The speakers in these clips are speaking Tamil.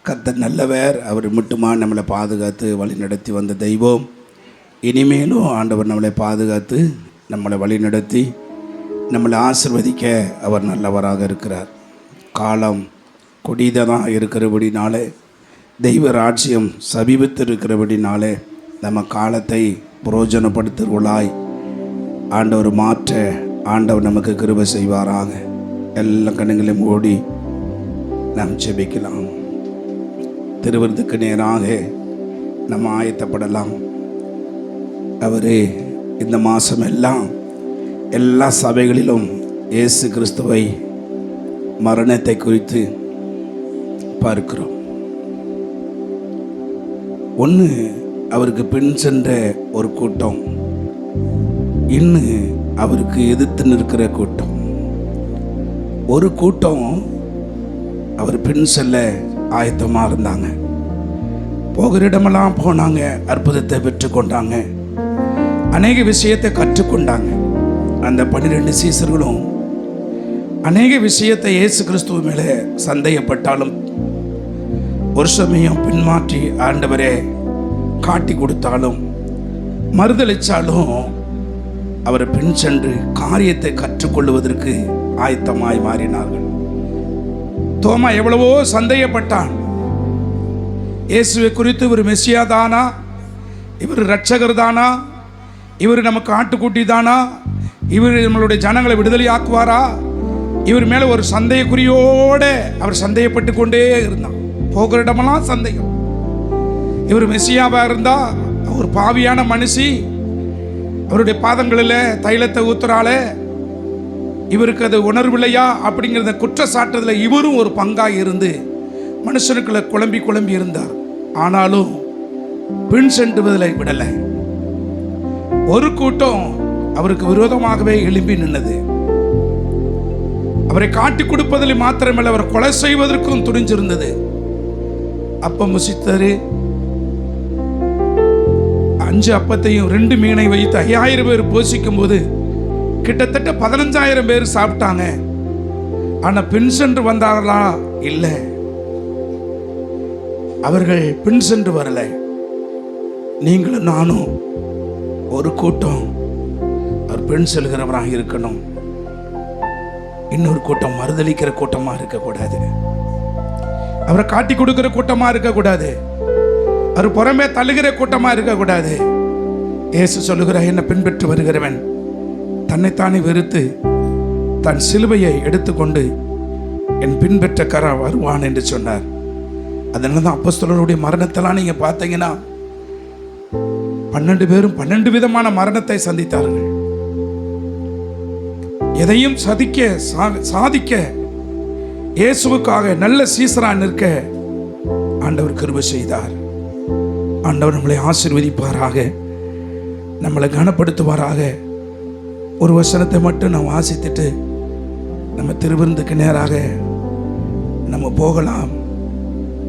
கர்த்தர் நல்லவர். அவர் மட்டுமா நம்மளை பாதுகாத்து வழி நடத்தி வந்த தெய்வம். இனிமேலும் ஆண்டவர் நம்மளை பாதுகாத்து நம்மளை வழி நடத்தி நம்மளை ஆசிர்வதிக்க அவர் நல்லவராக இருக்கிறார். காலம் கொடிதமாக இருக்கிறபடினாலே, தெய்வ ராஜ்யம் சமீபத்து இருக்கிறபடினாலே நம்ம காலத்தை பிரயோஜனப்படுத்துவர்களாய் ஆண்டவர் மாற்ற ஆண்டவர் நமக்கு கிருபை செய்வாராக. எல்லா கண்ணுகளையும் ஓடி நாம் ஜெபிக்கலாம். திருவிருந்துக்கு நேராக நம்ம ஆயத்தப்படலாம். அவரே இந்த மாதம் எல்லா சபைகளிலும் இயேசு கிறிஸ்துவை மரணத்தை குறித்து பார்க்கிறோம். ஒன்று அவருக்கு பின் சென்ற ஒரு கூட்டம், இன்னும் அவருக்கு எதிர்த்து நிற்கிற கூட்டம். ஒரு கூட்டம் அவர் பின் செல்ல ஆயத்தமாக இருந்தாங்க. போகிற இடமெல்லாம் போனாங்க, அற்புதத்தை பெற்றுக்கொண்டாங்க, அநேக விஷயத்தை கற்றுக்கொண்டாங்க. அந்த 12 சீசர்களும் அநேக விஷயத்தை இயேசு கிறிஸ்துவ மேலே சந்தேகப்பட்டாலும் ஒரு சமயம் பின்மாற்றி ஆண்டவரே காட்டி கொடுத்தாலும் மறுதளித்தாலும் அவரை பின் சென்று காரியத்தை கற்றுக்கொள்வதற்கு ஆயத்தமாய் மாறினார்கள். தோமா எவ்வளவோ சந்தேகப்பட்டான். இயேசுவை குறித்து இவர் மெசியா தானா, இவர் இரட்சகர் தானா, இவர் நமக்கு ஆட்டுக்குட்டி தானா, இவர் நம்மளுடைய ஜனங்களை விடுதலை ஆக்குவாரா, இவர் மேலே ஒரு சந்தேகக்குறியோடு அவர் சந்தேகப்பட்டு கொண்டே இருந்தான். போகிற இடமெல்லாம் சந்தேகம். இவர் மெசியாவாக இருந்தா ஒரு பாவியான மனுஷி அவருடைய பாதங்களில் தைலத்தை ஊத்துறாளே, இவருக்கு அது உணர்வில்லையா அப்படிங்கிறத குற்றச்சாட்டுதல் இவரும் ஒரு பங்காக இருந்து மனுஷனுக்குள்ள குழம்பி இருந்தார். ஆனாலும் பின் சென்றுவதில் விடலை. ஒரு கூட்டம் அவருக்கு விரோதமாகவே எழும்பி நின்னது. அவரை காட்டி கொடுப்பதில் மாத்திரமல்ல, அவரை கொலை செய்வதற்கும் துணிஞ்சிருந்தது. அப்பம் முசித்தாரு. 5 அப்பத்தையும் 2 மீனை வைத்து 5000 பேர் போஷிக்கும் போது கிட்டத்தட்ட 15000 பேர் சாப்பிட்டாங்க. ஆனா பின் சென்று வந்தார்களா? இல்லை, அவர்கள் பின் சென்று வரல. நீங்களும் நானும் ஒரு கூட்டம் அவர் பின் செல்கிறவராக இருக்கணும். இன்னொரு கூட்டம் மறுதளிக்கிற கூட்டமா இருக்கக்கூடாது. அவரை காட்டி கொடுக்கிற கூட்டமா இருக்கக்கூடாது. அவர் புறமே தள்ளுகிற கூட்டமா இருக்கக்கூடாது. இயேசு சொல்லுகிறார், என்னை பின்பற்றி வருகிறவன் தன்னைத்தானே வெறுத்து தன் சிலுவையை எடுத்துக்கொண்டு என் பின்பற்ற வருவான் என்று சொன்னார். அதனால தான் அப்போஸ்தலருடைய மரணத்தெல்லாம் நீங்க பார்த்தீங்கன்னா 12 பேரும் 12 விதமான மரணத்தை சந்தித்தார்கள். எதையும் சாதிக்க இயேசுவுக்காக நல்ல சீசரா நிற்க ஆண்டவர் கிருபை செய்தார். ஆண்டவர் நம்மளை ஆசீர்வதிப்பாராக, நம்மளை கனப்படுத்துவாராக. ஒரு வசனத்தை மட்டும் நாம் வாசித்துட்டு நம்ம திருவிருந்துக்கு நேராக நம்ம போகலாம்.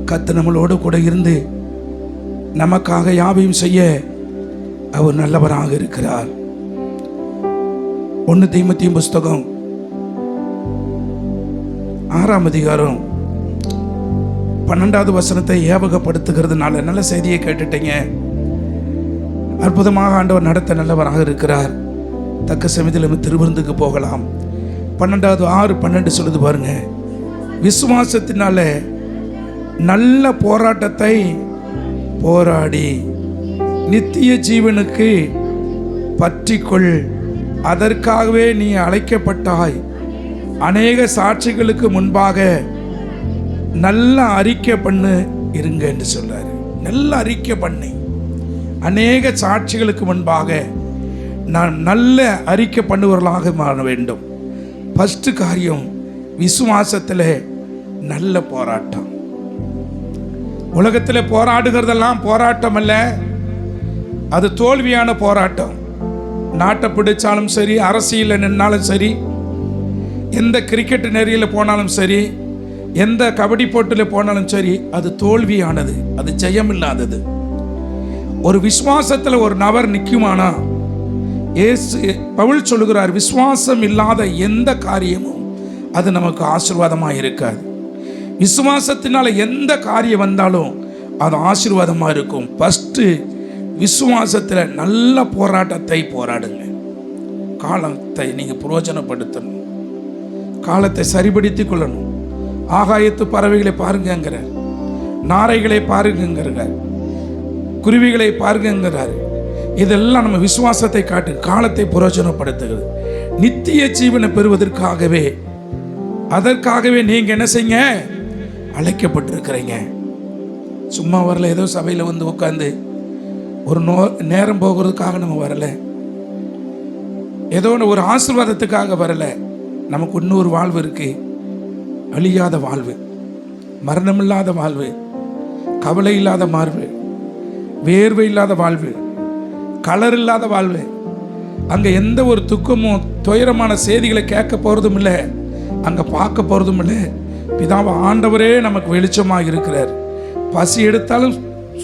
கர்த்தர் நம்மளோடு கூட இருந்து நமக்காக யாவையும் செய்ய அவர் நல்லவராக இருக்கிறார். 1 தீமோத்தேயு புஸ்தகம் 6ஆம் அதிகாரம் 12வது வசனத்தை ஞாபகப்படுத்துகிறதுனால நல்ல செய்தியை கேட்டுட்டீங்க. அற்புதமாக ஆண்டவர் நடத்த நல்லவராக இருக்கிறார். தக்க சமயத்தில் நம்ம திருவிருந்துக்கு போகலாம். 12வது 6:12 சொல்லுது பாருங்க. விசுவாசத்தினால நல்ல போராட்டத்தை போராடி நித்திய ஜீவனுக்கு பற்றிக்கொள். அதற்காகவே நீ அழைக்கப்பட்டாய். அநேக சாட்சிகளுக்கு முன்பாக நல்ல அறிக்கை பண்ணு இருங்க என்று சொல்றாரு. நல்ல அறிக்கை பண்ணி அநேக சாட்சிகளுக்கு முன்பாக நான் நல்ல அறிக்கை பண்ணுவவர்களாக மாற வேண்டும். ஃபர்ஸ்ட் காரியம் விசுவாசத்தில் நல்ல போராட்டம். உலகத்தில் போராடுகிறதெல்லாம் போராட்டம் அல்ல, அது தோல்வியான போராட்டம். நாட்டை பிடிச்சாலும் சரி, அரசியலில் நின்னாலும் சரி, எந்த கிரிக்கெட் நெறியில் போனாலும் சரி, எந்த கபடி போட்டியில் போனாலும் சரி, அது தோல்வியானது, அது ஜெயம் இல்லாதது. ஒரு விசுவாசத்தில் ஒரு நபர் நிற்குமானா, பவுல் சொல்லுகிறார், விசுவாசம் இல்லாத எந்த காரியமும் அது நமக்கு ஆசீர்வாதமாக இருக்காது. விசுவாசத்தினால எந்த காரியம் வந்தாலும் அது ஆசீர்வாதமாக இருக்கும். ஃபஸ்ட்டு விசுவாசத்தில் நல்ல போராட்டத்தை போராடுங்க. காலத்தை நீங்கள் பிரயோஜனப்படுத்தணும், காலத்தை சரிபடுத்தி கொள்ளணும். ஆகாயத்து பறவைகளை பாருங்கிறார், நாரைகளை பாருங்கிறார், குருவிகளை பாருங்கிறார். இதெல்லாம் நம்ம விசுவாசத்தை காட்டு காலத்தை பிரயோஜனப்படுத்துகிறது. நித்திய ஜீவனை பெறுவதற்காகவே, அதற்காகவே நீங்கள் என்ன செய்யுங்க, அழைக்கப்பட்டிருக்கிறீங்க. சும்மா வரல, ஏதோ சபையில் வந்து உட்காந்து ஒரு நேரம் போகிறதுக்காக நம்ம வரல, ஏதோ ஒரு ஆசீர்வாதத்துக்காக வரல. நமக்கு இன்னொரு வாழ்வு இருக்கு, அழியாத வாழ்வு, மரணமில்லாத வாழ்வு, கவலை இல்லாத வாழ்வு, வேர்வை இல்லாத வாழ்வு, கலர் இல்லாத வாழ்வு. அங்கே எந்த ஒரு துக்கமும் துயரமான செய்திகளை கேட்க போகிறதும் இல்லை, அங்கே பார்க்க போகிறதும் இல்லை. பிதாவ ஆண்டவரே நமக்கு வெளிச்சமாக இருக்கிறார். பசி எடுத்தாலும்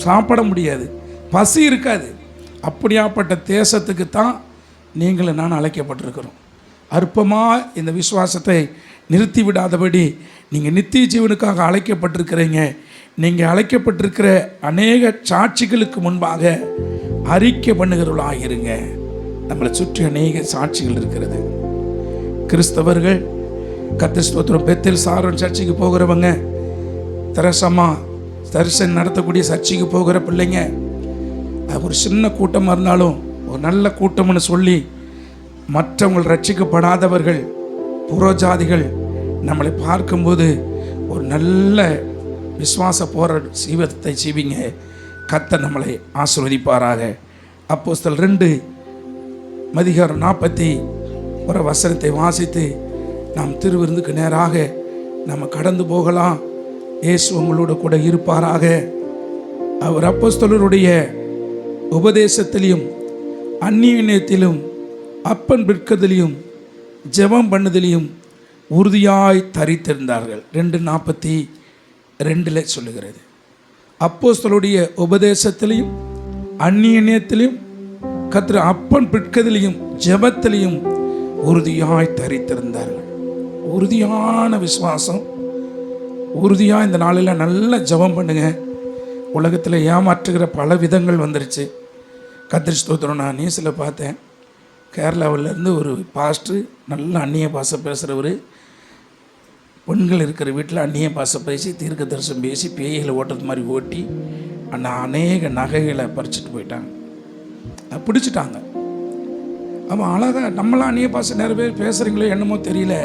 சாப்பிட முடியாது, பசி இருக்காது. அப்படியாப்பட்ட தேசத்துக்கு தான் நீங்களும் நான் அழைக்கப்பட்டிருக்கிறோம். அற்பமாக இந்த விசுவாசத்தை நிறுத்தி விடாதபடி நீங்கள் நித்திய ஜீவனுக்காக அழைக்கப்பட்டிருக்கிறீங்க. நீங்கள் அழைக்கப்பட்டிருக்கிற அநேக சாட்சிகளுக்கு முன்பாக அறிக்கை பண்ணுகிறவர்களாக இருங்க. நம்மளை சுற்றி அநேக சாட்சிகள் இருக்கிறது. கிறிஸ்தவர்கள், கர்த்தர் ஸ்தோத்திரம், பெத்தேல் சாரோன் சர்ச்சைக்கு போகிறவங்க, தெரசம்மா தரிசனம் நடத்தக்கூடிய சர்ச்சைக்கு போகிற பிள்ளைங்க, அது ஒரு சின்ன கூட்டமாக இருந்தாலும் ஒரு நல்ல கூட்டம்னு சொல்லி மற்றவங்கள் ரட்சிக்கப்படாதவர்கள், புறஜாதிகள் நம்மளை பார்க்கும்போது ஒரு நல்ல விசுவாச போற ஜீவிதத்தை ஜீவிங்க. கர்த்தர் நம்மளை ஆசீர்வதிப்பாராக. அப்போஸ்தலர் 2:41 வசனத்தை வாசித்து நாம் திருவிருந்துக்கு நேராக நம்ம கடந்து போகலாம். இயேசு உங்களோட கூட இருப்பாராக. அவர் அப்போஸ்தலருடைய உபதேசத்திலையும் அந்நியத்திலும் அப்பன் விற்கதிலையும் ஜெபம் பண்ணுதலையும் உறுதியாய் தரித்திருந்தார்கள். 2:42 சொல்லுகிறது. அப்போஸ்தலருடைய உபதேசத்திலையும் அந்நியத்திலையும் கர்த்தர் அப்பன் பிற்கதிலையும் ஜெபத்திலையும் உறுதியாய் தரித்திருந்தார்கள். உறுதியான விசுவாசம், உறுதியாக இந்த நாளில் நல்ல ஜெபம் பண்ணுங்க. உலகத்தில் ஏமாற்றுகிற பல விதங்கள் வந்துருச்சு. கர்த்தர் ஸ்தோத்திரம். நான் நியூஸில் பார்த்தேன், கேரளாவிலேருந்து ஒரு பாஸ்டர் நல்ல அந்நிய பாஷை பேசுகிறவர், பெண்கள் இருக்கிற வீட்டில் அந்நிய பாஷை பேசி தீர்க்க தரிசனம் பேசி பேய்களை ஓட்டுறது மாதிரி ஓட்டி அந்த அநேக நகைகளை பறிச்சுட்டு போயிட்டாங்க, பிடிச்சிட்டாங்க. அவன் அழகாக நம்மளாம் அந்நிய பாஷை நிறைய பேர் பேசுகிறீங்களோ என்னமோ தெரியல,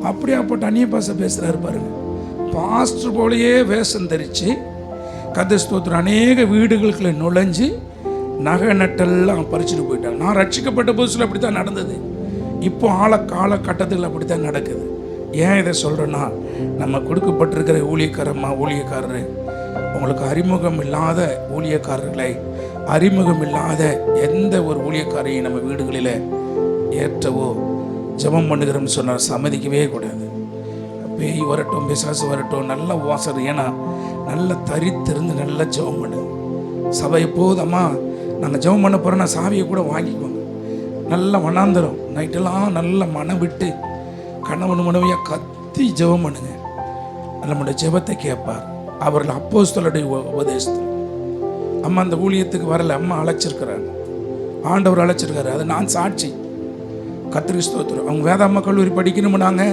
அப்படியாப்பட்ட அந்நிய பாஷை பேசுகிறாரு பாருங்க. பாஸ்டர் போலேயே வேஷம் தரித்து கர்த்தர் ஸ்தோத்திரம் அநேக வீடுகளுக்குள்ள நுழைஞ்சு நகை நட்டெல்லாம் பறிச்சுட்டு போயிட்டாங்க. நான் ரட்சிக்கப்பட்ட புதுசில் அப்படி தான் நடந்தது. இப்போ காலகட்டத்தில் அப்படி தான் நடக்குது. ஏன் இதை சொல்கிறேன்னா, நம்ம கொடுக்கப்பட்டிருக்கிற ஊழியக்காரரு உங்களுக்கு அறிமுகம் இல்லாத ஊழியக்காரர்களை, அறிமுகம் இல்லாத எந்த ஒரு ஊழியக்காரையும் நம்ம வீடுகளில் ஏற்றவோ ஜெபம் பண்ணுகிறோம்னு சொன்னால் சம்மதிக்கவே கூடாது. பேய் வரட்டும், பிசாசு வரட்டும், நல்ல வாசர், ஏன்னா நல்ல தரித்திருந்து நல்ல ஜெபம் பண்ணு. சபை எப்போதம்மா நாங்கள் ஜெபம் பண்ண போகிறோன்னா சாவியை கூட வாங்கிக்குவாங்க. நல்ல வண்ணாந்தரம் நைட்டெல்லாம் நல்ல மனம் விட்டு கணவன் மனைவியாக கத்தி ஜெபம் பண்ணுங்க. நம்முடைய ஜெபத்தை கேட்பார். அவர்கள் அப்போஸ்தலருடைய உபதேசத்தில் அம்மா அந்த ஊழியத்துக்கு வரல, அம்மா அழைச்சிருக்கிறாங்க, ஆண்டவர் அழைச்சிருக்காரு. அது நான் சாட்சி. கர்த்தருக்கு ஸ்தோத்திரம். அவங்க வேதாம்மா கல்லூரி படிக்கணும்னாங்க,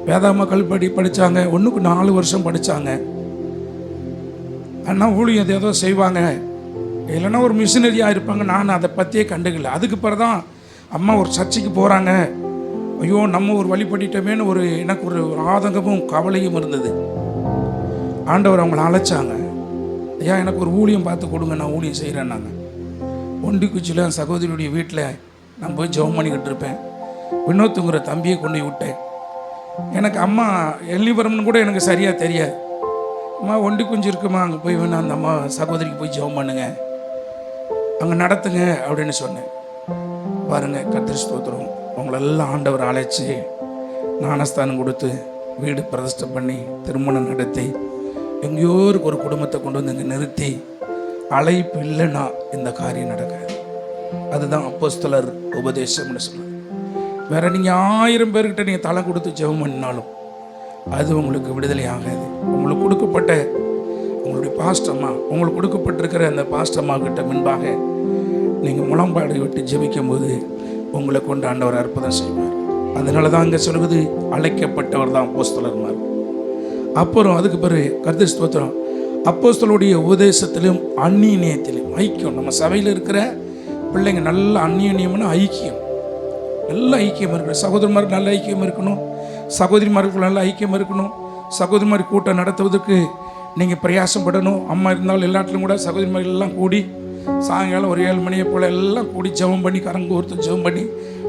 வேதாம்மா கல்லூரி படித்தாங்க. 1-4 வருஷம் படித்தாங்க. ஆனால் ஊழியம் ஏதோ செய்வாங்க, இல்லைன்னா ஒரு மிஷினரியாக இருப்பாங்க. நான் அதை பற்றியே கண்டுக்கல. அதுக்கு பிறகு தான் அம்மா ஒரு சர்ச்சைக்கு போகிறாங்க. ஐயோ நம்ம ஒரு வழிபடிட்டோமேனு எனக்கு ஒரு ஆதங்கமும் கவலையும் இருந்தது. ஆண்டவர் அவங்கள அழைச்சாங்க. ஐயா எனக்கு ஒரு ஊழியம் பார்த்து கொடுங்க, நான் ஊழியம் செய்கிறேன்னாங்க. ஒண்டிக்குச்சியில் சகோதரியுடைய வீட்டில் நான் போய் ஜெபம் பண்ணிக்கிட்டு இருப்பேன். வினோத்துங்கிற தம்பியை கொண்டு விட்டேன். எனக்கு அம்மா எல்லிபுரம்னு கூட எனக்கு சரியாக தெரியாது. அம்மா ஒண்டி குஞ்சு இருக்குமா, அங்கே போய் வேணா அந்த அம்மா சகோதரிக்கு போய் ஜெபம் பண்ணுங்க, அங்கே நடத்துங்க அப்படின்னு சொன்னேன். பாருங்கள், கர்த்தர் ஸ்தோத்திரம். உங்களெல்லாம் ஆண்டவர் அழைச்சி ஞானஸ்தானம் கொடுத்து வீடு பிரதிஷ்டை பண்ணி திருமணம் நடத்தி எங்கேயோ ஒரு குடும்பத்தை கொண்டு வந்து இங்கே நிறுத்தி, அழைப்பு இல்லைன்னா இந்த காரியம் நடக்காது. அதுதான் அப்போஸ்தலர் உபதேசம்னு சொல்லுவாங்க. வேற நீங்கள் 1000 பேர்கிட்ட நீங்கள் தலை கொடுத்து ஜெபம் பண்ணினாலும் அது உங்களுக்கு விடுதலை ஆகாது. உங்களுக்கு கொடுக்கப்பட்ட உங்களுடைய பாஸ்டம்மா, உங்களுக்கு கொடுக்கப்பட்டிருக்கிற அந்த பாஸ்டம்மா கிட்ட முன்பாக நீங்கள் முழம்பாடு விட்டு ஜெபிக்கும் போது உங்களை கொண்டு ஆண்டவர் அற்புதம் செய்வார். அதனால தான் இங்கே சொல்வது அழைக்கப்பட்டவர் தான் அப்போஸ்தலர்மார். அப்புறம் அதுக்கு பிறகு கர்த்தர் ஸ்தோத்திரம், அப்போஸ்தலருடைய உபதேசத்திலும் அந்நியத்திலும் ஐக்கியம். நம்ம சபையில் இருக்கிற பிள்ளைங்க நல்ல அந்நியம்னு ஐக்கியம், நல்ல ஐக்கியம் இருக்கணும். சகோதரமாருக்கு நல்ல ஐக்கியம் இருக்கணும், சகோதரிமாருக்கு நல்ல ஐக்கியம் இருக்கணும். சகோதரிமாரி கூட்டம் நடத்துவதற்கு நீங்கள் பிரயாசப்படணும். அம்மா இருந்தாலும் எல்லாத்திலும் கூட சகோதரிமார்கள் எல்லாம் கூடி சாயங்காலம் ஒரு 7 மணியை போல் எல்லாம் கூடி ஜெபம் பண்ணி கரங்க ஒருத்தர் ஜெபம் பண்ணி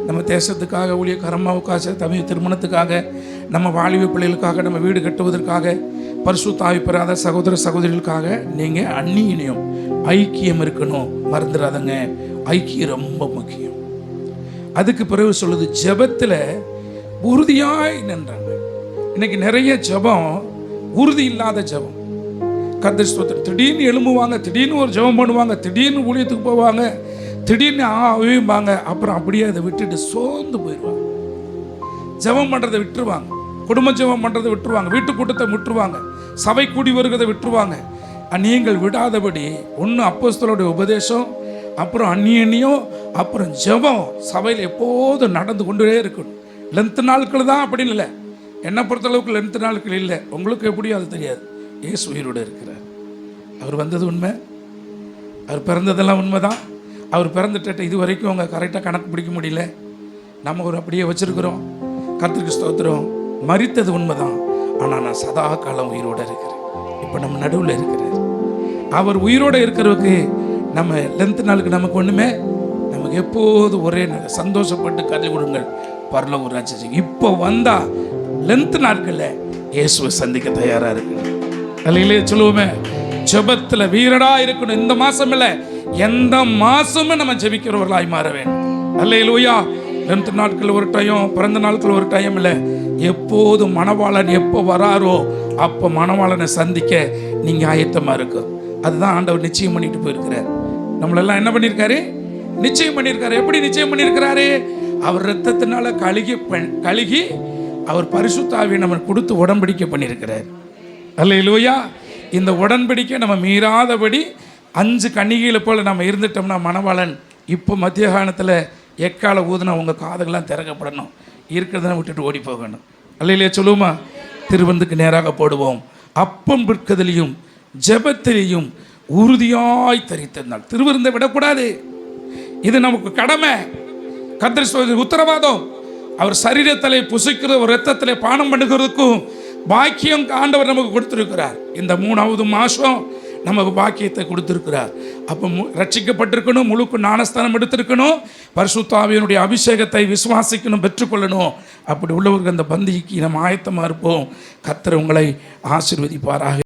நம்ம தேசத்துக்காக, ஊழியக்கார அம்மாவுக்காக, தமிழ் திருமணத்துக்காக, நம்ம வாலிப பிள்ளைகளுக்காக, நம்ம வீடு கட்டுவதற்காக, பரிசுத்த ஆவி பெறாத சகோதர சகோதரிகளுக்காக நீங்கள் அந்நியம் ஐக்கியம் இருக்கணும். மறந்துடாதங்க, ஐக்கியம் ரொம்ப முக்கியம். அதுக்கு பிறகு சொல்லுது ஜெபத்தில் உறுதியாய் நின்றாங்க. இன்னைக்கு நிறைய ஜெபம் உறுதி இல்லாத ஜெபம். கர்த்தர் ஸ்தோத்திரம். திடீர்னு எழும்புவாங்க, திடீர்னு ஒரு ஜெபம் பண்ணுவாங்க, திடீர்னு ஊழியத்துக்கு போவாங்க, திடீர்னு அவியும்பாங்க, அப்புறம் அப்படியே அதை விட்டுட்டு சோர்ந்து போயிடுவாங்க. ஜெபம் பண்ணுறதை விட்டுருவாங்க, குடும்ப ஜெபம் பண்ணுறதை விட்டுருவாங்க, வீட்டு கூட்டத்தை விட்டுருவாங்க, சபை கூடி வருகிறதை விட்டுருவாங்க. நீங்கள் விடாதபடி ஒன்று அப்போஸ்தலருடைய உபதேசம், அப்புறம் அந்நியம், அப்புறம் ஜெபம் சபையில் எப்போதும் நடந்து கொண்டே இருக்கணும். லென்த்து நாட்கள் தான் அப்படின்னு இல்லை, என்னை பொறுத்தளவுக்கு லென்த்து நாட்கள் இல்லை. உங்களுக்கு எப்படியும் அது தெரியாது. இயேசு உயிரோடு இருக்கிறார். அவர் வந்தது உண்மை, அவர் பிறந்ததெல்லாம் உண்மை தான். அவர் பிறந்துட்ட இது வரைக்கும் அவங்க கரெக்டாக கணக்கு பிடிக்க முடியல, நம்ம ஒரு அப்படியே வச்சுருக்கிறோம். கர்த்தருக்கு ஸ்தோத்திரம். மரித்தது உண்மை தான், ஆனால் நான் சதா காலம் உயிரோடு இருக்கிறேன். இப்போ நம்ம நடுவில் இருக்கிறார். அவர் உயிரோடு இருக்கிறவருக்கு நம்ம லென்த்து நாளுக்கு நமக்கு ஒன்றுமே, நமக்கு எப்போது ஒரே சந்தோஷப்பட்டு கதை கொடுங்கள் பரலோக ராஜ்யம். இப்போ வந்தால் லென்த்து நாட்களில் இயேசுவை சந்திக்க தயாராக இருக்கு. தலையிலே சொல்லுவோமே, ஜெபத்தில் வீரடா இருக்கணும். இந்த மாதம் இல்லை, எந்த மாதமும் நம்ம ஜெபிக்கிறவர்களாய் மாற வேண்டும். அல்லேலூயா. லென்த்து நாட்கள் ஒரு டைம், பிறந்த நாட்கள் ஒரு டைம் இல்லை, எப்போதும் மணவாளன் எப்போ வராரோ அப்போ மணவாளனை சந்திக்க நீங்கள் ஆயத்தமாக இருக்கும். அதுதான் ஆண்டவர் நிச்சயம் பண்ணிட்டு போயிருக்கிறார். நம்மளெல்லாம் என்ன பண்ணியிருக்காரு? நிச்சயம் பண்ணியிருக்காரு. எப்படி நிச்சயம் பண்ணியிருக்கிறாரு? அவர் இரத்தத்தினால கழுகி அவர் பரிசுத்த ஆவியை நம்ம கொடுத்து உடன்படிக்கை பண்ணியிருக்கிறார். அல்லேலூயா. இந்த உடன்படிக்கை நம்ம மீறாதபடி 5 கன்னிகைகளை போல் நம்ம இருந்துட்டோம்னா மணவாளன் இப்போ மத்திய காலத்தில் எக்கால ஊதுனா உங்கள் காதுகள்லாம் திறக்கப்படணும், இருக்கிறத விட்டுட்டு ஓடி போகணும். அல்லையிலே சொல்லுவோமா? திருவந்துக்கு நேராக போடுவோம். அப்பம் விற்கதிலையும் ஜெபத்திலையும் உறுதியாய் தரித்திருந்தால் திருவிருந்தை விடக்கூடாது. இது நமக்கு கடமை. கர்த்தர் உத்தரவாதம். அவர் சரீரத்திலே புசிக்கிற ஒரு இரத்தத்திலே பானம் பண்ணுகிறதுக்கும் பாக்கியம் ஆண்டவர் நமக்கு கொடுத்திருக்கிறார். இந்த 3வது மாதம் நமக்கு பாக்கியத்தை கொடுத்திருக்கிறார். அப்போ ரட்சிக்கப்பட்டிருக்கணும், முழுக்கு ஞானஸ்தானம் எடுத்திருக்கணும், பரிசுத்த ஆவியினுடைய அபிஷேகத்தை விசுவாசிக்கணும், பெற்றுக்கொள்ளணும். அப்படி உள்ளவர்கள் அந்த பந்திக்கு நம்ம ஆயத்தமாக இருப்போம். கர்த்தர் உங்களை ஆசீர்வதிப்பாராக.